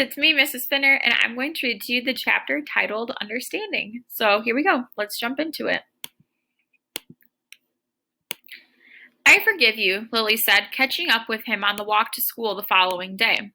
It's me, Mrs. Spinner, and I'm going to read to you the chapter titled Understanding. So here we go. Let's jump into it. I forgive you, Lily said, catching up with him on the walk to school the following day.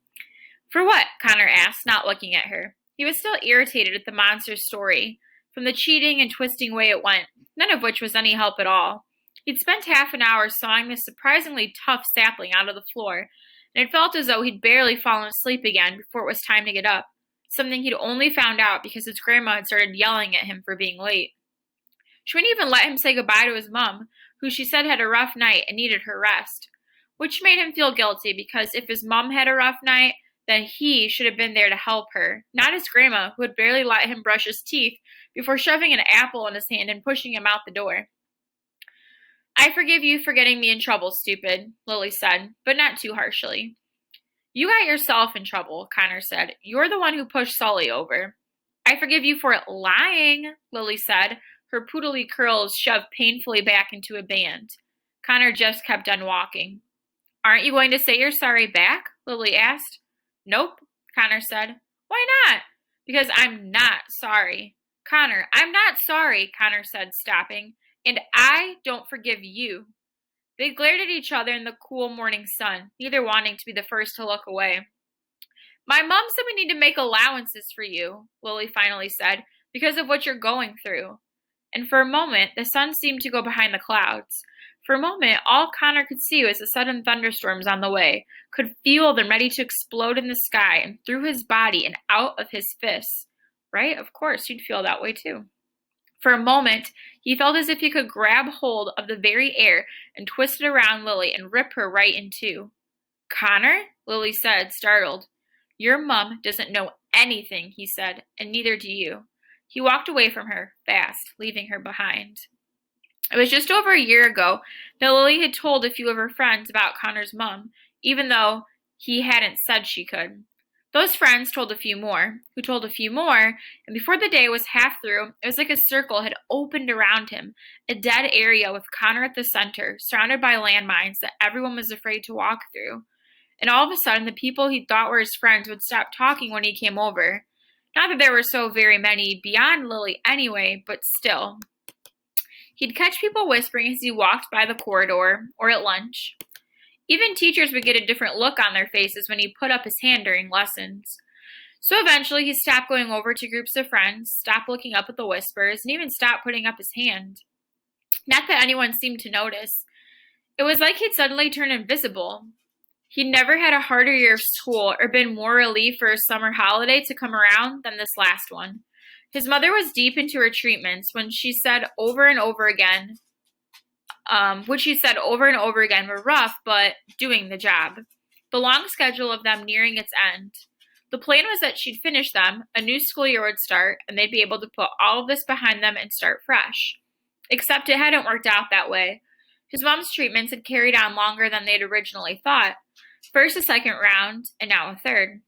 For what? Connor asked, not looking at her. He was still irritated at the monster's story, from the cheating and twisting way it went, none of which was any help at all. He'd spent half an hour sawing this surprisingly tough sapling out of the floor, and it felt as though he'd barely fallen asleep again before it was time to get up, something he'd only found out because his grandma had started yelling at him for being late. She wouldn't even let him say goodbye to his mom, who she said had a rough night and needed her rest, which made him feel guilty because if his mom had a rough night, then he should have been there to help her, not his grandma, who had barely let him brush his teeth before shoving an apple in his hand and pushing him out the door. I forgive you for getting me in trouble, stupid, Lily said, but not too harshly. You got yourself in trouble, Connor said. You're the one who pushed Sully over. I forgive you for lying, Lily said, her poodly curls shoved painfully back into a band. Connor just kept on walking. Aren't you going to say you're sorry back? Lily asked. Nope, Connor said. Why not? Because I'm not sorry. Connor, I'm not sorry, Connor said, stopping. And I don't forgive you. They glared at each other in the cool morning sun, neither wanting to be the first to look away. My mom said we need to make allowances for you, Lily finally said, because of what you're going through. And for a moment, the sun seemed to go behind the clouds. For a moment, all Connor could see was the sudden thunderstorms on the way, could feel them ready to explode in the sky and through his body and out of his fists. Right? Of course, you'd feel that way too. For a moment, he felt as if he could grab hold of the very air and twist it around Lily and rip her right in two. Connor? Lily said, startled. Your mom doesn't know anything, he said, and neither do you. He walked away from her, fast, leaving her behind. It was just over a year ago that Lily had told a few of her friends about Connor's mom, even though he hadn't said she could. Those friends told a few more, who told a few more, and before the day was half through, it was like a circle had opened around him, a dead area with Connor at the center, surrounded by landmines that everyone was afraid to walk through. And all of a sudden, the people he thought were his friends would stop talking when he came over. Not that there were so very many beyond Lily anyway, but still. He'd catch people whispering as he walked by the corridor or at lunch. Even teachers would get a different look on their faces when he put up his hand during lessons. So eventually he stopped going over to groups of friends, stopped looking up at the whispers, and even stopped putting up his hand. Not that anyone seemed to notice. It was like he'd suddenly turned invisible. He'd never had a harder year of school or been more relieved for a summer holiday to come around than this last one. His mother was deep into her treatments when she said over and over again, which she said over and over again were rough, but doing the job. The long schedule of them nearing its end. The plan was that she'd finish them, a new school year would start, and they'd be able to put all of this behind them and start fresh. Except it hadn't worked out that way. His mom's treatments had carried on longer than they'd originally thought. First a second round, and now a third.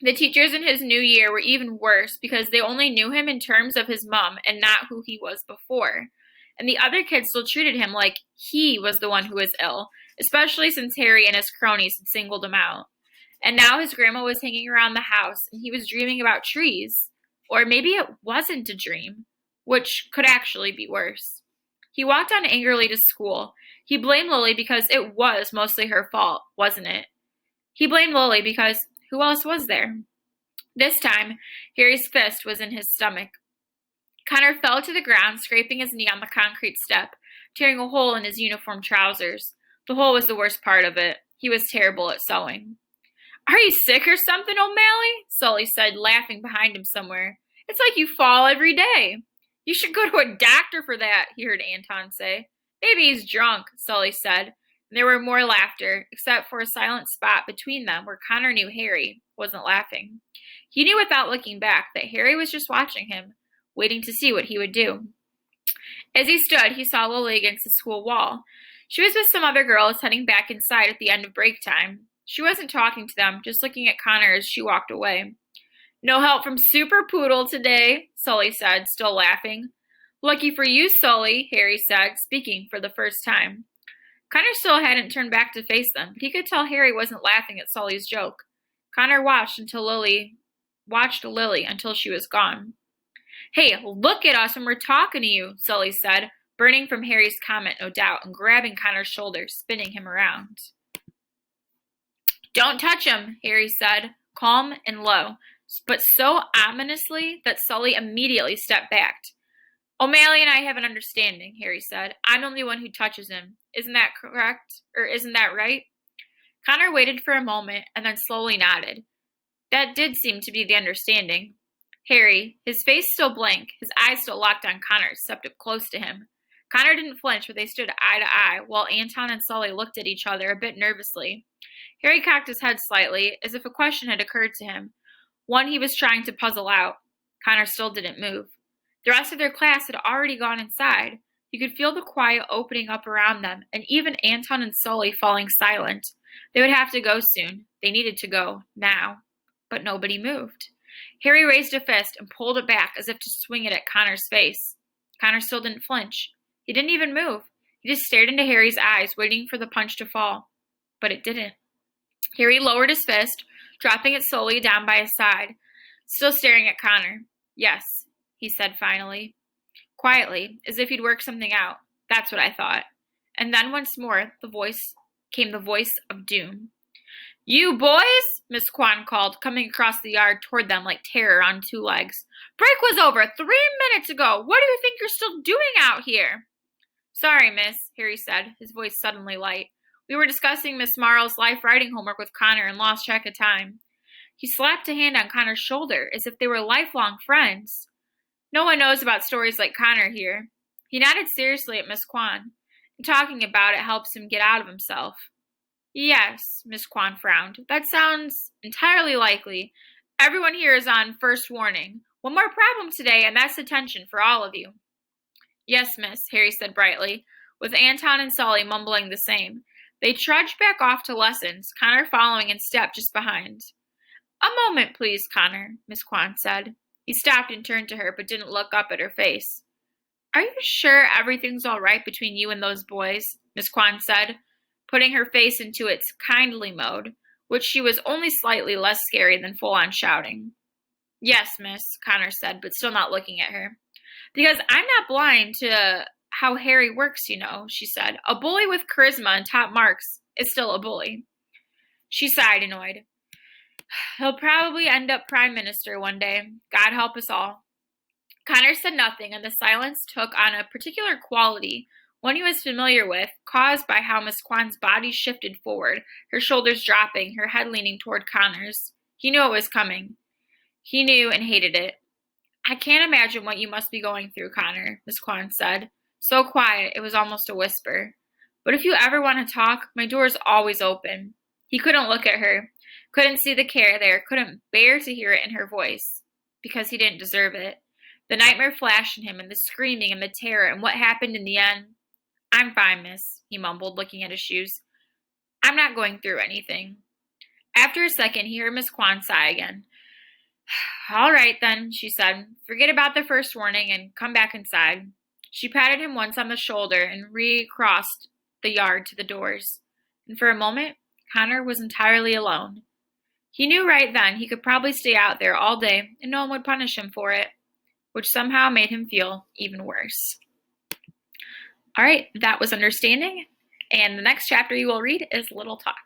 The teachers in his new year were even worse because they only knew him in terms of his mom and not who he was before. And the other kids still treated him like he was the one who was ill, especially since Harry and his cronies had singled him out. And now his grandma was hanging around the house, and he was dreaming about trees. Or maybe it wasn't a dream, which could actually be worse. He walked on angrily to school. He blamed Lily because it was mostly her fault, wasn't it? He blamed Lily because who else was there? This time, Harry's fist was in his stomach. Connor fell to the ground, scraping his knee on the concrete step, tearing a hole in his uniform trousers. The hole was the worst part of it. He was terrible at sewing. Are you sick or something, O'Malley? Sully said, laughing behind him somewhere. It's like you fall every day. You should go to a doctor for that, he heard Anton say. Maybe he's drunk, Sully said. And there were more laughter, except for a silent spot between them where Connor knew Harry wasn't laughing. He knew without looking back that Harry was just watching him, waiting to see what he would do. As he stood, he saw Lily against the school wall. She was with some other girls heading back inside at the end of break time. She wasn't talking to them, just looking at Connor as she walked away. No help from Super Poodle today, Sully said, still laughing. Lucky for you, Sully, Harry said, speaking for the first time. Connor still hadn't turned back to face them, but he could tell Harry wasn't laughing at Sully's joke. Connor watched Lily until she was gone. Hey, look at us when we're talking to you, Sully said, burning from Harry's comment, no doubt, and grabbing Connor's shoulder, spinning him around. Don't touch him, Harry said, calm and low, but so ominously that Sully immediately stepped back. O'Malley and I have an understanding, Harry said. I'm the only one who touches him. Isn't that correct? Or isn't that right? Connor waited for a moment and then slowly nodded. That did seem to be the understanding. Harry, his face still blank, his eyes still locked on Connor's, stepped up close to him. Connor didn't flinch, but they stood eye to eye, while Anton and Sully looked at each other a bit nervously. Harry cocked his head slightly, as if a question had occurred to him, one he was trying to puzzle out. Connor still didn't move. The rest of their class had already gone inside. You could feel the quiet opening up around them, and even Anton and Sully falling silent. They would have to go soon. They needed to go, now. But nobody moved. Harry raised a fist and pulled it back as if to swing it at Connor's face. Connor still didn't flinch. He didn't even move. He just stared into Harry's eyes, waiting for the punch to fall. But it didn't. Harry lowered his fist, dropping it slowly down by his side, still staring at Connor. Yes, he said finally. Quietly, as if he'd worked something out. That's what I thought. And then once more, the voice of doom. You boys, Miss Kwan called, coming across the yard toward them like terror on two legs. Break was over 3 minutes ago. What do you think you're still doing out here? Sorry, miss, Harry said, his voice suddenly light. We were discussing Miss Marle's life writing homework with Connor and lost track of time. He slapped a hand on Connor's shoulder as if they were lifelong friends. No one knows about stories like Connor here. He nodded seriously at Miss Kwan. And talking about it helps him get out of himself. Yes, Miss Kwan frowned. That sounds entirely likely. Everyone here is on first warning. One more problem today, and that's detention for all of you. Yes, miss, Harry said brightly, with Anton and Sully mumbling the same. They trudged back off to lessons, Connor following in step just behind. A moment, please, Connor, Miss Kwan said. He stopped and turned to her, but didn't look up at her face. Are you sure everything's all right between you and those boys? Miss Kwan said, putting her face into its kindly mode, which she was only slightly less scary than full-on shouting. Yes, miss, Connor said, but still not looking at her. Because I'm not blind to how Harry works, you know, she said. A bully with charisma and top marks is still a bully. She sighed, annoyed. He'll probably end up prime minister one day. God help us all. Connor said nothing, and the silence took on a particular quality, one he was familiar with, caused by how Miss Kwan's body shifted forward, her shoulders dropping, her head leaning toward Connor's. He knew it was coming. He knew and hated it. I can't imagine what you must be going through, Connor, Miss Kwan said. So quiet, it was almost a whisper. But if you ever want to talk, my door is always open. He couldn't look at her, couldn't see the care there, couldn't bear to hear it in her voice, because he didn't deserve it. The nightmare flashed in him, and the screaming and the terror, and what happened in the end. I'm fine, miss, he mumbled, looking at his shoes. I'm not going through anything. After a second, he heard Miss Kwan sigh again. All right, then, she said. Forget about the first warning and come back inside. She patted him once on the shoulder and recrossed the yard to the doors. And for a moment, Connor was entirely alone. He knew right then he could probably stay out there all day and no one would punish him for it, which somehow made him feel even worse. All right, that was Understanding, and the next chapter you will read is Little Talk.